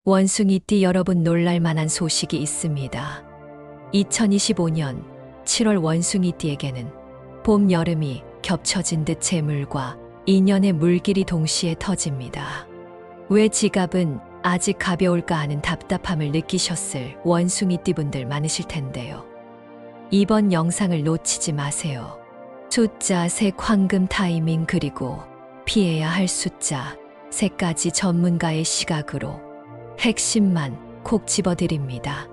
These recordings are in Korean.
원숭이띠 여러분, 놀랄만한 소식이 있습니다. 2025년 7월 원숭이띠에게는 봄, 여름이 겹쳐진 듯 재물과 인연의 물길이 동시에 터집니다. 왜 지갑은 아직 가벼울까 하는 답답함을 느끼셨을 원숭이띠분들 많으실 텐데요. 이번 영상을 놓치지 마세요. 숫자 3 황금 타이밍, 그리고 피해야 할 숫자 3가지 전문가의 시각으로 핵심만 콕 집어드립니다.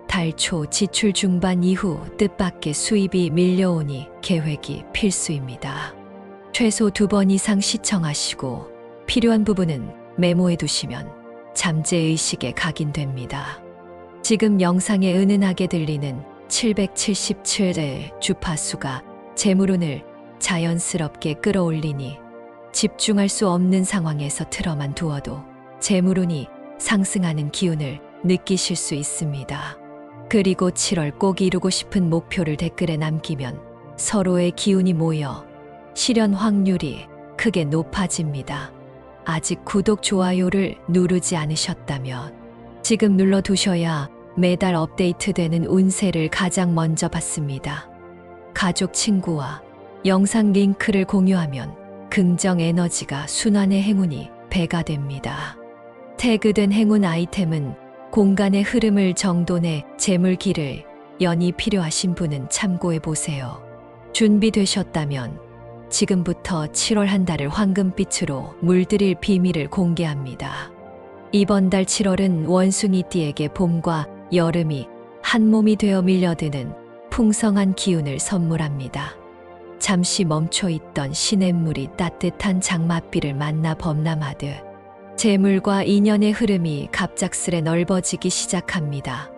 달 초 지출 중반 이후 뜻밖의 수입이 밀려오니 계획이 필수입니다. 최소 2번 이상 시청하시고 필요한 부분은 메모해 두시면 잠재의식에 각인됩니다. 지금 영상에 은은하게 들리는 777의 주파수가 재물운을 자연스럽게 끌어올리니 집중할 수 없는 상황에서 틀어만 두어도 재물운이 상승하는 기운을 느끼실 수 있습니다. 그리고 7월 꼭 이루고 싶은 목표를 댓글에 남기면 서로의 기운이 모여 실현 확률이 크게 높아집니다. 아직 구독, 좋아요를 누르지 않으셨다면 지금 눌러두셔야 매달 업데이트되는 운세를 가장 먼저 받습니다. 가족, 친구와 영상 링크를 공유하면 긍정 에너지가 순환의 행운이 배가 됩니다. 태그된 행운 아이템은 공간의 흐름을 정돈해 재물길을 연이 필요하신 분은 참고해 보세요. 준비되셨다면 지금부터 7월 한 달을 황금빛으로 물들일 비밀을 공개합니다. 이번 달 7월은 원숭이띠에게 봄과 여름이 한 몸이 되어 밀려드는 풍성한 기운을 선물합니다. 잠시 멈춰있던 시냇물이 따뜻한 장맛비를 만나 범람하듯 재물과 인연의 흐름이 갑작스레 넓어지기 시작합니다.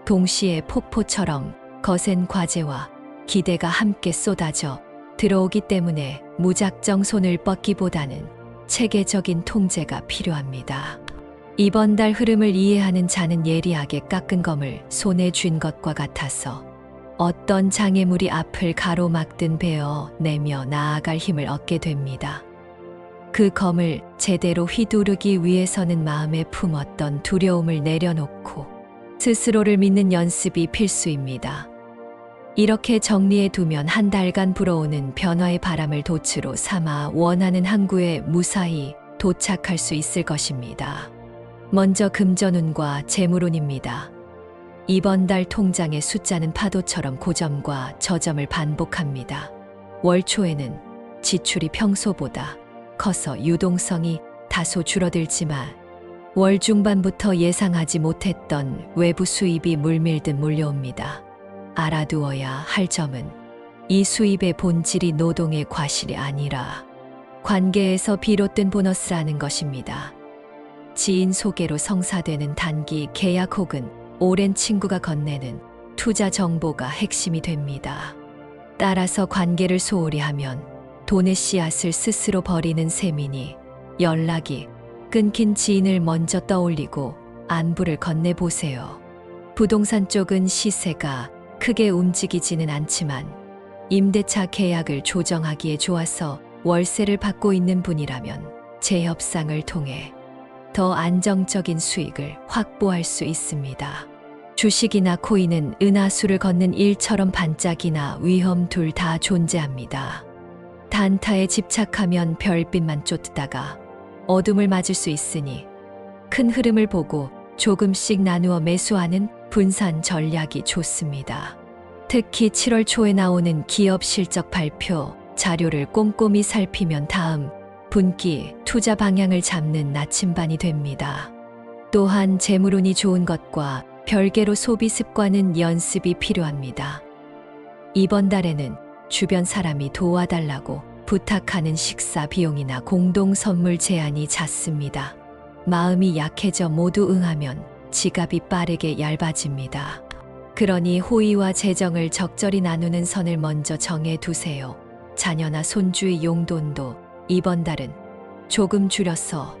동시에 폭포처럼 거센 과제와 기대가 함께 쏟아져 들어오기 때문에 무작정 손을 뻗기보다는 체계적인 통제가 필요합니다. 이번 달 흐름을 이해하는 자는 예리하게 깎은 검을 손에 쥔 것과 같아서 어떤 장애물이 앞을 가로막든 베어내며 나아갈 힘을 얻게 됩니다. 그 검을 제대로 휘두르기 위해서는 마음에 품었던 두려움을 내려놓고 스스로를 믿는 연습이 필수입니다. 이렇게 정리해 두면 한 달간 불어오는 변화의 바람을 돛으로 삼아 원하는 항구에 무사히 도착할 수 있을 것입니다. 먼저 금전운과 재물운입니다. 이번 달 통장의 숫자는 파도처럼 고점과 저점을 반복합니다. 월 초에는 지출이 평소보다 커서 유동성이 다소 줄어들지만 월 중반부터 예상하지 못했던 외부 수입이 물밀듯 몰려옵니다. 알아두어야 할 점은 이 수입의 본질이 노동의 과실이 아니라 관계에서 비롯된 보너스라는 것입니다. 지인 소개로 성사되는 단기 계약 혹은 오랜 친구가 건네는 투자 정보가 핵심이 됩니다. 따라서 관계를 소홀히 하면 돈의 씨앗을 스스로 버리는 셈이니 연락이 끊긴 지인을 먼저 떠올리고 안부를 건네보세요. 부동산 쪽은 시세가 크게 움직이지는 않지만 임대차 계약을 조정하기에 좋아서 월세를 받고 있는 분이라면 재협상을 통해 더 안정적인 수익을 확보할 수 있습니다. 주식이나 코인은 은하수를 걷는 일처럼 반짝이나 위험 둘 다 존재합니다. 단타에 집착하면 별빛만 쫓다가 어둠을 맞을 수 있으니 큰 흐름을 보고 조금씩 나누어 매수하는 분산 전략이 좋습니다. 특히 7월 초에 나오는 기업 실적 발표 자료를 꼼꼼히 살피면 다음 분기 투자 방향을 잡는 나침반이 됩니다. 또한 재물운이 좋은 것과 별개로 소비 습관은 연습이 필요합니다. 이번 달에는 주변 사람이 도와달라고 부탁하는 식사 비용이나 공동 선물 제한이 잦습니다. 마음이 약해져 모두 응하면 지갑이 빠르게 얇아집니다. 그러니 호의와 재정을 적절히 나누는 선을 먼저 정해 두세요. 자녀나 손주의 용돈도 이번 달은 조금 줄여서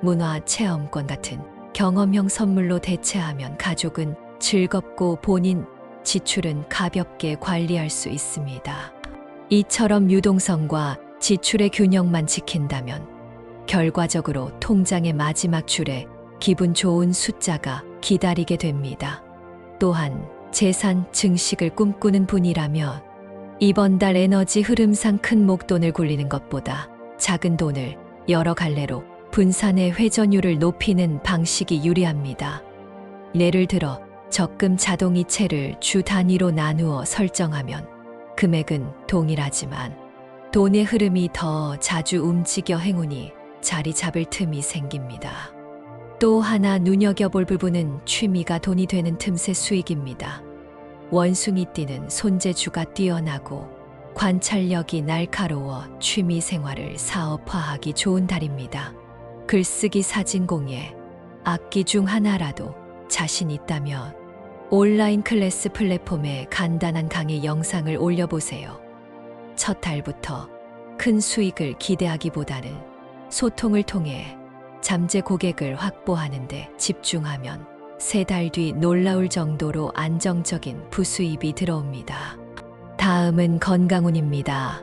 문화 체험권 같은 경험형 선물로 대체하면 가족은 즐겁고 본인 지출은 가볍게 관리할 수 있습니다. 이처럼 유동성과 지출의 균형만 지킨다면 결과적으로 통장의 마지막 줄에 기분 좋은 숫자가 기다리게 됩니다. 또한 재산 증식을 꿈꾸는 분이라면 이번 달 에너지 흐름상 큰 목돈을 굴리는 것보다 작은 돈을 여러 갈래로 분산해 회전율을 높이는 방식이 유리합니다. 예를 들어 적금 자동이체를 주 단위로 나누어 설정하면 금액은 동일하지만 돈의 흐름이 더 자주 움직여 행운이 자리 잡을 틈이 생깁니다. 또 하나 눈여겨볼 부분은 취미가 돈이 되는 틈새 수익입니다. 원숭이띠는 손재주가 뛰어나고 관찰력이 날카로워 취미 생활을 사업화하기 좋은 달입니다. 글쓰기, 사진 공예, 악기 중 하나라도 자신 있다면 온라인 클래스 플랫폼에 간단한 강의 영상을 올려보세요. 첫 달부터 큰 수익을 기대하기보다는 소통을 통해 잠재 고객을 확보하는 데 집중하면 3달 뒤 놀라울 정도로 안정적인 부수입이 들어옵니다. 다음은 건강운입니다.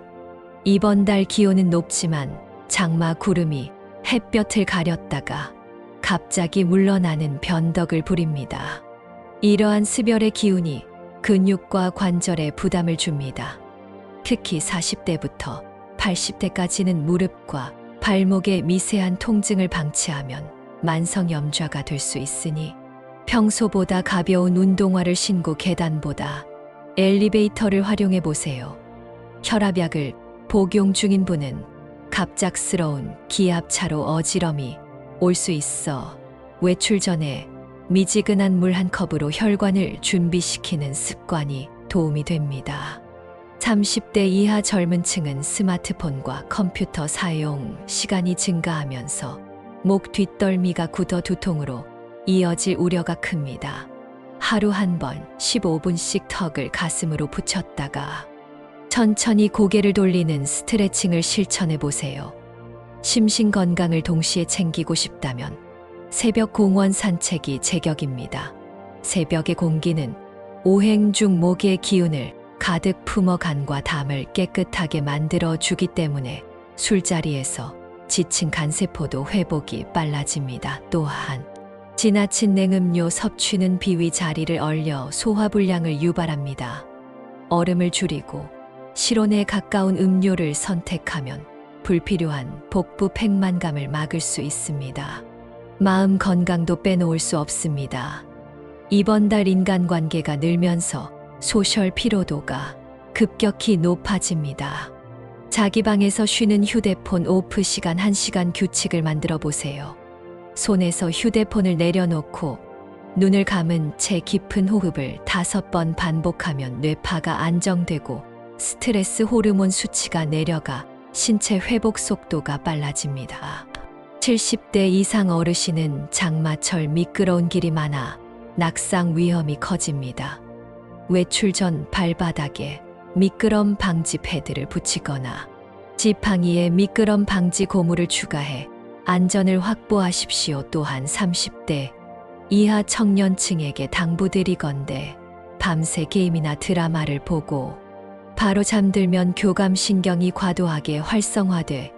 이번 달 기온은 높지만 장마 구름이 햇볕을 가렸다가 갑자기 물러나는 변덕을 부립니다. 이러한 스별의 기운이 근육과 관절에 부담을 줍니다. 특히 40대부터 80대까지는 무릎과 발목의 미세한 통증을 방치하면 만성염좌가 될 수 있으니 평소보다 가벼운 운동화를 신고 계단보다 엘리베이터를 활용해 보세요. 혈압약을 복용 중인 분은 갑작스러운 기압차로 어지럼이 올 수 있어 외출 전에 미지근한 물 한 컵으로 혈관을 준비시키는 습관이 도움이 됩니다. 30대 이하 젊은 층은 스마트폰과 컴퓨터 사용 시간이 증가하면서 목 뒷덜미가 굳어 두통으로 이어질 우려가 큽니다. 하루 한 번 15분씩 턱을 가슴으로 붙였다가 천천히 고개를 돌리는 스트레칭을 실천해 보세요. 심신 건강을 동시에 챙기고 싶다면 새벽 공원 산책이 제격입니다. 새벽의 공기는 오행 중 목의 기운을 가득 품어 간과 담을 깨끗하게 만들어 주기 때문에 술자리에서 지친 간세포도 회복이 빨라집니다. 또한 지나친 냉음료 섭취는 비위 자리를 얼려 소화불량을 유발합니다. 얼음을 줄이고 실온에 가까운 음료를 선택하면 불필요한 복부 팽만감을 막을 수 있습니다. 마음 건강도 빼놓을 수 없습니다. 이번 달 인간관계가 늘면서 소셜 피로도가 급격히 높아집니다. 자기 방에서 쉬는 휴대폰 오프 시간 1시간 규칙을 만들어 보세요. 손에서 휴대폰을 내려놓고 눈을 감은 채 깊은 호흡을 5번 반복하면 뇌파가 안정되고 스트레스 호르몬 수치가 내려가 신체 회복 속도가 빨라집니다. 70대 이상 어르신은 장마철 미끄러운 길이 많아 낙상 위험이 커집니다. 외출 전 발바닥에 미끄럼 방지 패드를 붙이거나 지팡이에 미끄럼 방지 고무를 추가해 안전을 확보하십시오. 또한 30대 이하 청년층에게 당부드리건대 밤새 게임이나 드라마를 보고 바로 잠들면 교감신경이 과도하게 활성화돼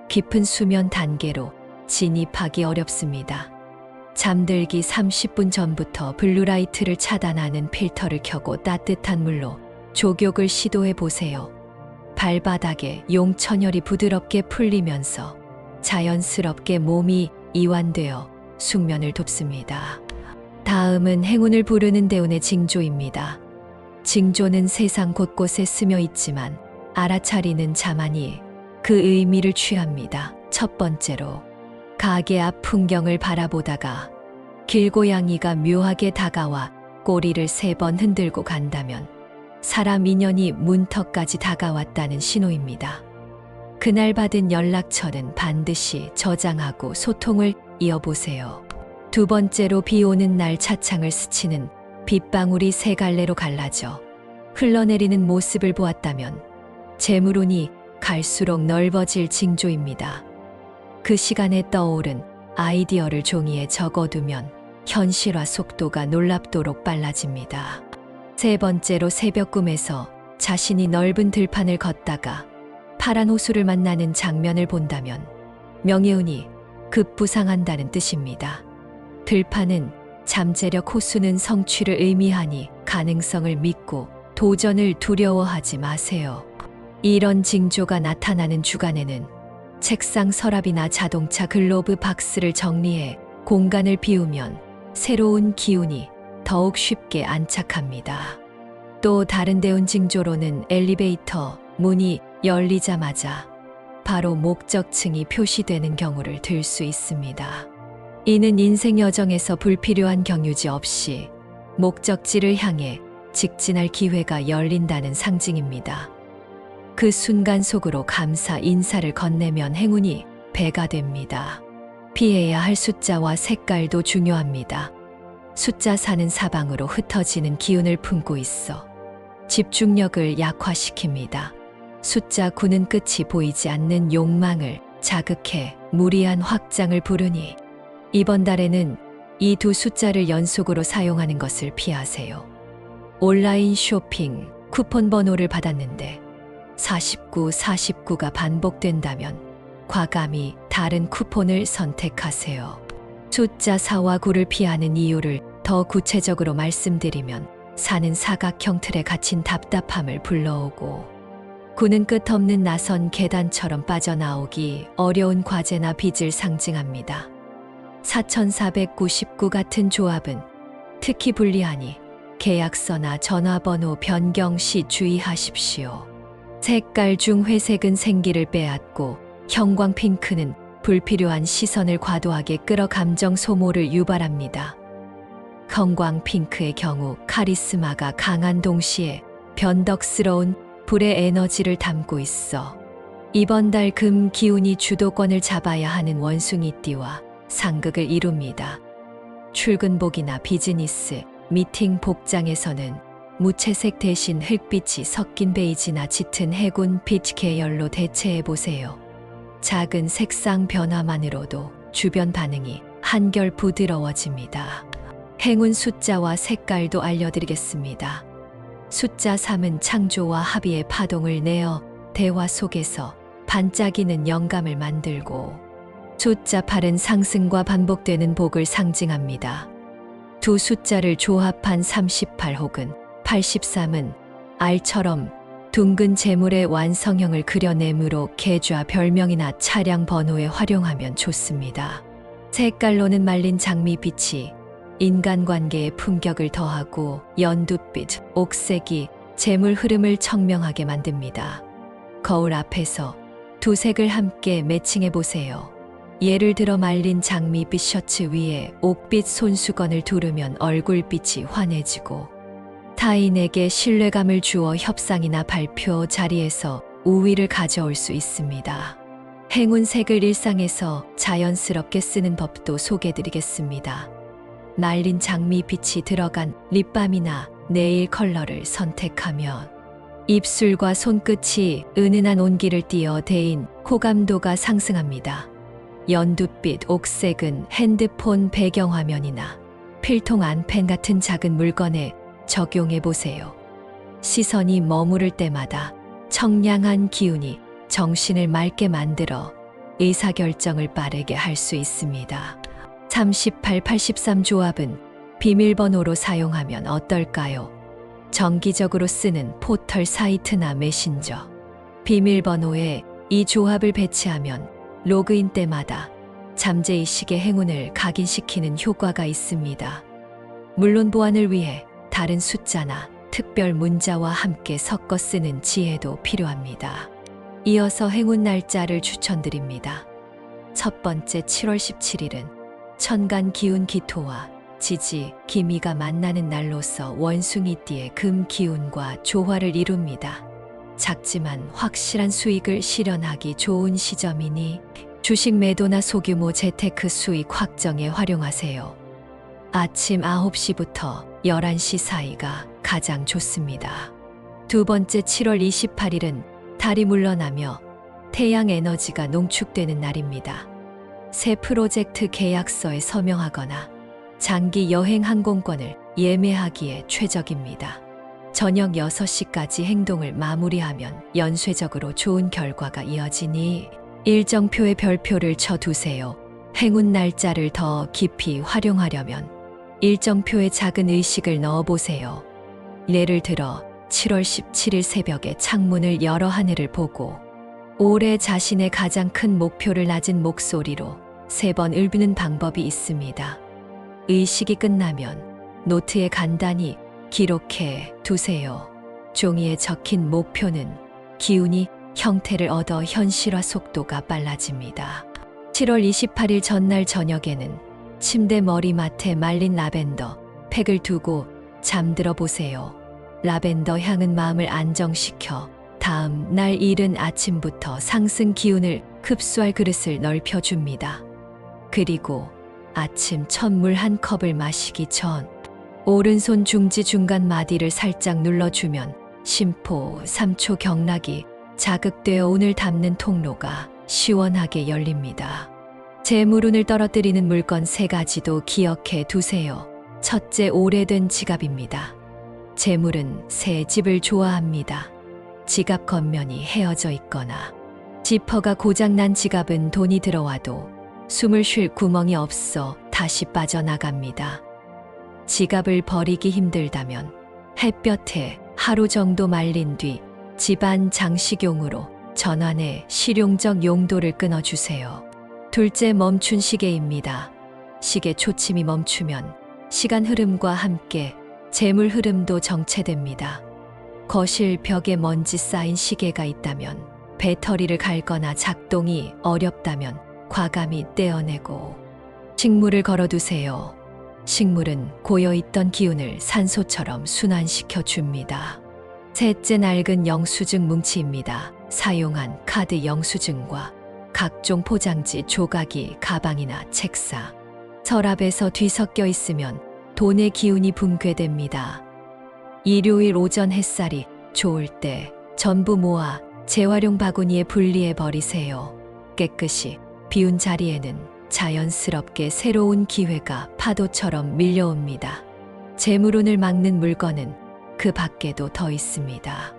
깊은 수면 단계로 진입하기 어렵습니다. 잠들기 30분 전부터 블루라이트를 차단하는 필터를 켜고 따뜻한 물로 족욕을 시도해 보세요. 발바닥에 용천혈이 부드럽게 풀리면서 자연스럽게 몸이 이완되어 숙면을 돕습니다. 다음은 행운을 부르는 대운의 징조입니다. 징조는 세상 곳곳에 스며 있지만 알아차리는 자만이 그 의미를 취합니다. 첫 번째로 가게 앞 풍경을 바라보다가 길고양이가 묘하게 다가와 꼬리를 3번 흔들고 간다면 사람 인연이 문턱까지 다가왔다는 신호입니다. 그날 받은 연락처는 반드시 저장하고 소통을 이어보세요. 두 번째로 비 오는 날 차창을 스치는 빗방울이 3갈래로 갈라져 흘러내리는 모습을 보았다면 재물운이 갈수록 넓어질 징조입니다. 그 시간에 떠오른 아이디어를 종이에 적어두면 현실화 속도가 놀랍도록 빨라집니다. 세 번째로 새벽 꿈에서 자신이 넓은 들판을 걷다가 파란 호수를 만나는 장면을 본다면 명예운이 급부상한다는 뜻입니다. 들판은 잠재력, 호수는 성취를 의미하니 가능성을 믿고 도전을 두려워하지 마세요. 이런 징조가 나타나는 주간에는 책상 서랍이나 자동차 글로브 박스를 정리해 공간을 비우면 새로운 기운이 더욱 쉽게 안착합니다. 또 다른 대운 징조로는 엘리베이터 문이 열리자마자 바로 목적층이 표시되는 경우를 들 수 있습니다. 이는 인생 여정에서 불필요한 경유지 없이 목적지를 향해 직진할 기회가 열린다는 상징입니다. 그 순간 속으로 감사 인사를 건네면 행운이 배가 됩니다. 피해야 할 숫자와 색깔도 중요합니다. 숫자 4는 사방으로 흩어지는 기운을 품고 있어 집중력을 약화시킵니다. 숫자 9는 끝이 보이지 않는 욕망을 자극해 무리한 확장을 부르니 이번 달에는 이 두 숫자를 연속으로 사용하는 것을 피하세요. 온라인 쇼핑 쿠폰 번호를 받았는데 49가 반복된다면 과감히 다른 쿠폰을 선택하세요. 숫자 4와 9를 피하는 이유를 더 구체적으로 말씀드리면 4는 사각형 틀에 갇힌 답답함을 불러오고 9는 끝없는 나선 계단처럼 빠져나오기 어려운 과제나 빚을 상징합니다. 4499 같은 조합은 특히 불리하니 계약서나 전화번호 변경 시 주의하십시오. 색깔 중 회색은 생기를 빼앗고 형광 핑크는 불필요한 시선을 과도하게 끌어 감정 소모를 유발합니다. 형광 핑크의 경우 카리스마가 강한 동시에 변덕스러운 불의 에너지를 담고 있어 이번 달 금 기운이 주도권을 잡아야 하는 원숭이띠와 상극을 이룹니다. 출근복이나 비즈니스, 미팅 복장에서는 무채색 대신 흑빛이 섞인 베이지나 짙은 해군 빛 계열로 대체해보세요. 작은 색상 변화만으로도 주변 반응이 한결 부드러워집니다. 행운 숫자와 색깔도 알려드리겠습니다. 숫자 3은 창조와 합의의 파동을 내어 대화 속에서 반짝이는 영감을 만들고 숫자 8은 상승과 반복되는 복을 상징합니다. 두 숫자를 조합한 38 혹은 83은 알처럼 둥근 재물의 완성형을 그려내므로 계좌 별명이나 차량 번호에 활용하면 좋습니다. 색깔로는 말린 장미빛이 인간관계의 품격을 더하고 연두빛, 옥색이 재물 흐름을 청명하게 만듭니다. 거울 앞에서 두 색을 함께 매칭해 보세요. 예를 들어 말린 장미빛 셔츠 위에 옥빛 손수건을 두르면 얼굴빛이 환해지고 타인에게 신뢰감을 주어 협상이나 발표 자리에서 우위를 가져올 수 있습니다. 행운색을 일상에서 자연스럽게 쓰는 법도 소개드리겠습니다. 말린 장미빛이 들어간 립밤이나 네일 컬러를 선택하면 입술과 손끝이 은은한 온기를 띠어 대인 호감도가 상승합니다. 연두빛 옥색은 핸드폰 배경화면이나 필통 안펜 같은 작은 물건에 적용해 보세요. 시선이 머무를 때마다 청량한 기운이 정신을 맑게 만들어 의사결정을 빠르게 할 수 있습니다. 38, 83 조합은 비밀번호로 사용하면 어떨까요? 정기적으로 쓰는 포털 사이트나 메신저, 비밀번호에 이 조합을 배치하면 로그인 때마다 잠재의식의 행운을 각인시키는 효과가 있습니다. 물론 보안을 위해 다른 숫자나 특별 문자와 함께 섞어 쓰는 지혜도 필요합니다. 이어서 행운 날짜를 추천드립니다. 첫 번째 7월 17일은 천간 기운 기토와 지지, 기미가 만나는 날로서 원숭이띠의 금 기운과 조화를 이룹니다. 작지만 확실한 수익을 실현하기 좋은 시점이니 주식 매도나 소규모 재테크 수익 확정에 활용하세요. 아침 9시부터 11시 사이가 가장 좋습니다. 두 번째 7월 28일은 달이 물러나며 태양 에너지가 농축되는 날입니다. 새 프로젝트 계약서에 서명하거나 장기 여행 항공권을 예매하기에 최적입니다. 저녁 6시까지 행동을 마무리하면 연쇄적으로 좋은 결과가 이어지니 일정표에 별표를 쳐두세요. 행운 날짜를 더 깊이 활용하려면 일정표에 작은 의식을 넣어보세요. 예를 들어 7월 17일 새벽에 창문을 열어 하늘을 보고 올해 자신의 가장 큰 목표를 낮은 목소리로 3번 읊는 방법이 있습니다. 의식이 끝나면 노트에 간단히 기록해 두세요. 종이에 적힌 목표는 기운이 형태를 얻어 현실화 속도가 빨라집니다. 7월 28일 전날 저녁에는 침대 머리맡에 말린 라벤더 팩을 두고 잠들어 보세요. 라벤더 향은 마음을 안정시켜 다음 날 이른 아침부터 상승 기운을 흡수할 그릇을 넓혀줍니다. 그리고 아침 첫 물 한 컵을 마시기 전 오른손 중지 중간 마디를 살짝 눌러주면 심포 3초 경락이 자극되어 운을 담는 통로가 시원하게 열립니다. 재물운을 떨어뜨리는 물건 3가지도 기억해 두세요. 첫째, 오래된 지갑입니다. 재물은 새 집을 좋아합니다. 지갑 겉면이 헤어져 있거나 지퍼가 고장난 지갑은 돈이 들어와도 숨을 쉴 구멍이 없어 다시 빠져나갑니다. 지갑을 버리기 힘들다면 햇볕에 하루 정도 말린 뒤 집안 장식용으로 전환해 실용적 용도를 끊어주세요. 둘째, 멈춘 시계입니다. 시계 초침이 멈추면 시간 흐름과 함께 재물 흐름도 정체됩니다. 거실 벽에 먼지 쌓인 시계가 있다면 배터리를 갈거나 작동이 어렵다면 과감히 떼어내고 식물을 걸어두세요. 식물은 고여있던 기운을 산소처럼 순환시켜 줍니다. 셋째, 낡은 영수증 뭉치입니다. 사용한 카드 영수증과 각종 포장지 조각이 가방이나 책상, 서랍에서 뒤섞여 있으면 돈의 기운이 붕괴됩니다. 일요일 오전 햇살이 좋을 때 전부 모아 재활용 바구니에 분리해 버리세요. 깨끗이 비운 자리에는 자연스럽게 새로운 기회가 파도처럼 밀려옵니다. 재물운을 막는 물건은 그 밖에도 더 있습니다.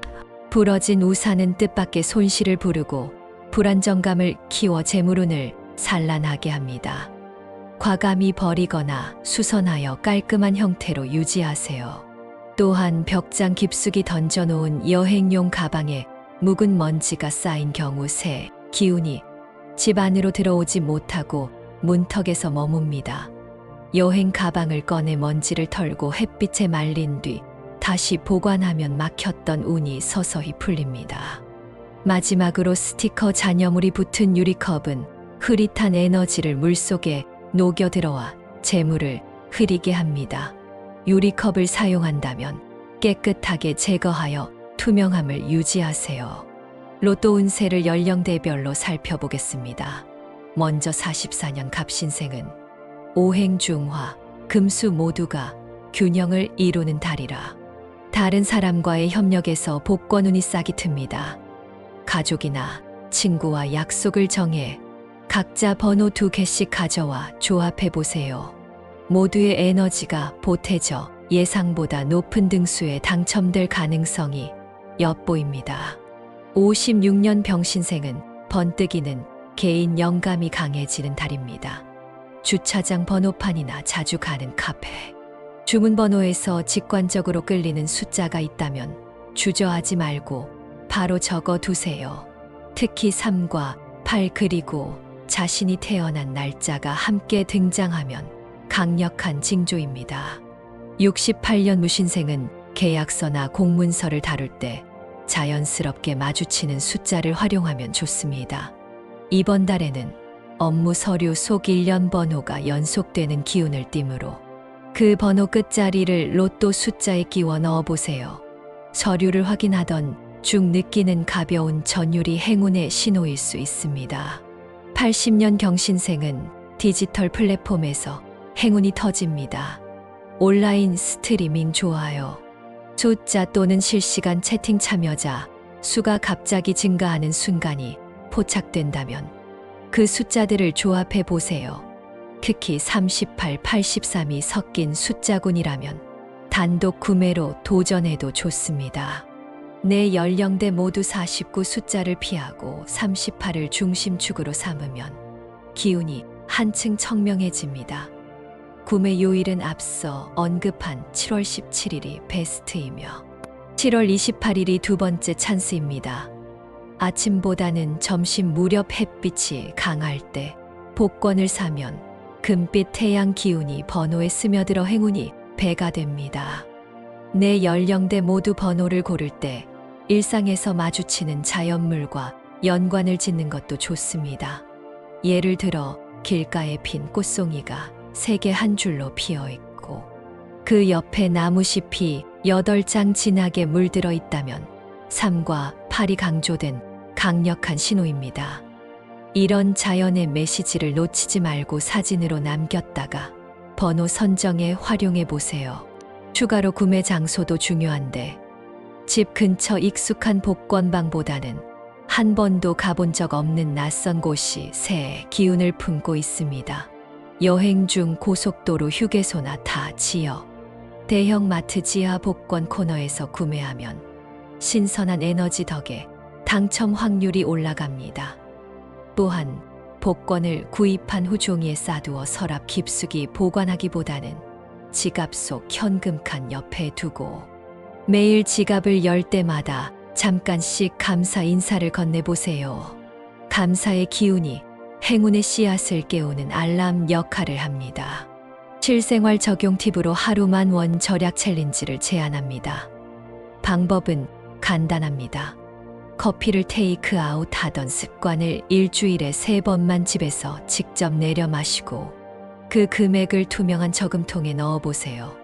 부러진 우산은 뜻밖의 손실을 부르고 불안정감을 키워 재물운을 산란하게 합니다. 과감히 버리거나 수선하여 깔끔한 형태로 유지하세요. 또한 벽장 깊숙이 던져놓은 여행용 가방에 묵은 먼지가 쌓인 경우 새 기운이 집 안으로 들어오지 못하고 문턱에서 머뭅니다. 여행 가방을 꺼내 먼지를 털고 햇빛에 말린 뒤 다시 보관하면 막혔던 운이 서서히 풀립니다. 마지막으로 스티커 잔여물이 붙은 유리컵은 흐릿한 에너지를 물속에 녹여 들어와 재물을 흐리게 합니다. 유리컵을 사용한다면 깨끗하게 제거하여 투명함을 유지하세요. 로또 운세를 연령대별로 살펴보겠습니다. 먼저 44년 갑신생은 오행중화, 금수 모두가 균형을 이루는 달이라 다른 사람과의 협력에서 복권운이 싹이 틉니다. 가족이나 친구와 약속을 정해 각자 번호 2개씩 가져와 조합해 보세요. 모두의 에너지가 보태져 예상보다 높은 등수에 당첨될 가능성이 엿보입니다. 56년 병신생은 번뜩이는 개인 영감이 강해지는 달입니다. 주차장 번호판이나 자주 가는 카페, 주문번호에서 직관적으로 끌리는 숫자가 있다면 주저하지 말고 바로 적어 두세요. 특히 3과 8 그리고 자신이 태어난 날짜가 함께 등장하면 강력한 징조입니다. 68년 무신생은 계약서나 공문서를 다룰 때 자연스럽게 마주치는 숫자를 활용하면 좋습니다. 이번 달에는 업무 서류 속 일련 번호가 연속되는 기운을 띠므로 그 번호 끝자리를 로또 숫자에 끼워 넣어보세요. 서류를 확인하던 중 느끼는 가벼운 전율이 행운의 신호일 수 있습니다. 80년 경신생은 디지털 플랫폼에서 행운이 터집니다. 온라인 스트리밍 좋아요, 숫자 또는 실시간 채팅 참여자 수가 갑자기 증가하는 순간이 포착된다면 그 숫자들을 조합해 보세요. 특히 38, 83이 섞인 숫자군이라면 단독 구매로 도전해도 좋습니다. 내 연령대 모두 49 숫자를 피하고 38을 중심축으로 삼으면 기운이 한층 청명해집니다. 구매 요일은 앞서 언급한 7월 17일이 베스트이며 7월 28일이 두 번째 찬스입니다. 아침보다는 점심 무렵 햇빛이 강할 때 복권을 사면 금빛 태양 기운이 번호에 스며들어 행운이 배가 됩니다. 내 연령대 모두 번호를 고를 때 일상에서 마주치는 자연물과 연관을 짓는 것도 좋습니다. 예를 들어 길가에 핀 꽃송이가 세개 한 줄로 피어 있고 그 옆에 나무잎이 8장 진하게 물들어 있다면 3과 8이 강조된 강력한 신호입니다. 이런 자연의 메시지를 놓치지 말고 사진으로 남겼다가 번호 선정에 활용해 보세요. 추가로 구매 장소도 중요한데 집 근처 익숙한 복권방보다는 한 번도 가본 적 없는 낯선 곳이 새 기운을 품고 있습니다. 여행 중 고속도로 휴게소나 타 지역, 대형 마트 지하 복권 코너에서 구매하면 신선한 에너지 덕에 당첨 확률이 올라갑니다. 또한 복권을 구입한 후 종이에 싸두어 서랍 깊숙이 보관하기보다는 지갑 속 현금칸 옆에 두고 매일 지갑을 열 때마다 잠깐씩 감사 인사를 건네보세요. 감사의 기운이 행운의 씨앗을 깨우는 알람 역할을 합니다. 실생활 적용 팁으로 하루만 원 절약 챌린지를 제안합니다. 방법은 간단합니다. 커피를 테이크아웃 하던 습관을 일주일에 3번만 집에서 직접 내려 마시고 그 금액을 투명한 저금통에 넣어보세요.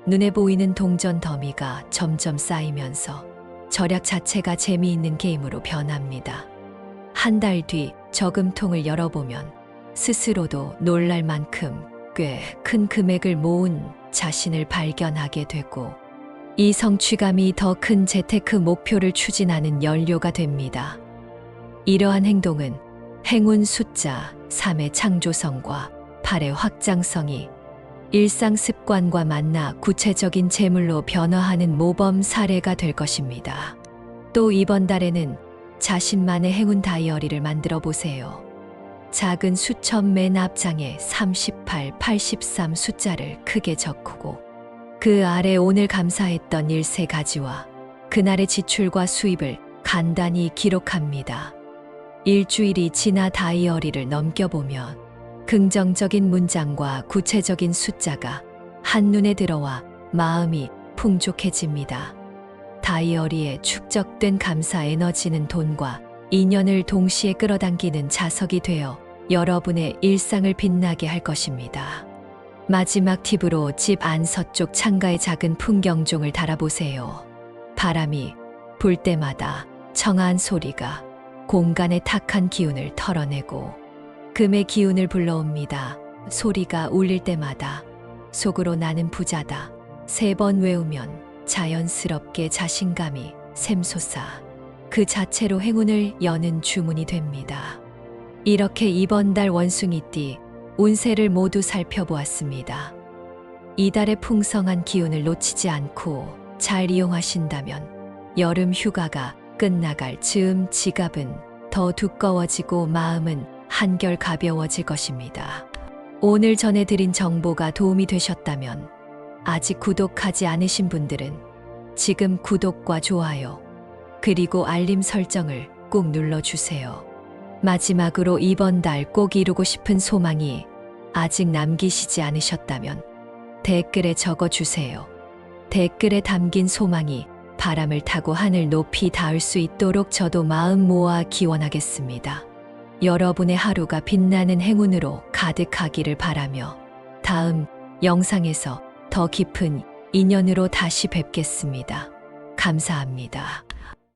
눈에 보이는 동전 더미가 점점 쌓이면서 절약 자체가 재미있는 게임으로 변합니다. 한 달 뒤 저금통을 열어보면 스스로도 놀랄 만큼 꽤 큰 금액을 모은 자신을 발견하게 되고 이 성취감이 더 큰 재테크 목표를 추진하는 연료가 됩니다. 이러한 행동은 행운 숫자 3의 창조성과 8의 확장성이 일상 습관과 만나 구체적인 재물로 변화하는 모범 사례가 될 것입니다. 또 이번 달에는 자신만의 행운 다이어리를 만들어 보세요. 작은 수첩 맨 앞장에 38, 83 숫자를 크게 적고 그 아래 오늘 감사했던 일 3가지와 그날의 지출과 수입을 간단히 기록합니다. 일주일이 지나 다이어리를 넘겨보면 긍정적인 문장과 구체적인 숫자가 한눈에 들어와 마음이 풍족해집니다. 다이어리에 축적된 감사 에너지는 돈과 인연을 동시에 끌어당기는 자석이 되어 여러분의 일상을 빛나게 할 것입니다. 마지막 팁으로 집 안서쪽 창가에 작은 풍경종을 달아보세요. 바람이 불 때마다 청아한 소리가 공간의 탁한 기운을 털어내고 금의 기운을 불러옵니다. 소리가 울릴 때마다 속으로 나는 부자다 3번 외우면 자연스럽게 자신감이 샘솟아 그 자체로 행운을 여는 주문이 됩니다. 이렇게 이번 달 원숭이띠 운세를 모두 살펴보았습니다. 이달의 풍성한 기운을 놓치지 않고 잘 이용하신다면 여름 휴가가 끝나갈 즈음 지갑은 더 두꺼워지고 마음은 한결 가벼워질 것입니다. 오늘 전해드린 정보가 도움이 되셨다면 아직 구독하지 않으신 분들은 지금 구독과 좋아요 그리고 알림 설정을 꼭 눌러주세요. 마지막으로 이번 달 꼭 이루고 싶은 소망이 아직 남기시지 않으셨다면 댓글에 적어주세요. 댓글에 담긴 소망이 바람을 타고 하늘 높이 닿을 수 있도록 저도 마음 모아 기원하겠습니다. 여러분의 하루가 빛나는 행운으로 가득하기를 바라며 다음 영상에서 더 깊은 인연으로 다시 뵙겠습니다. 감사합니다.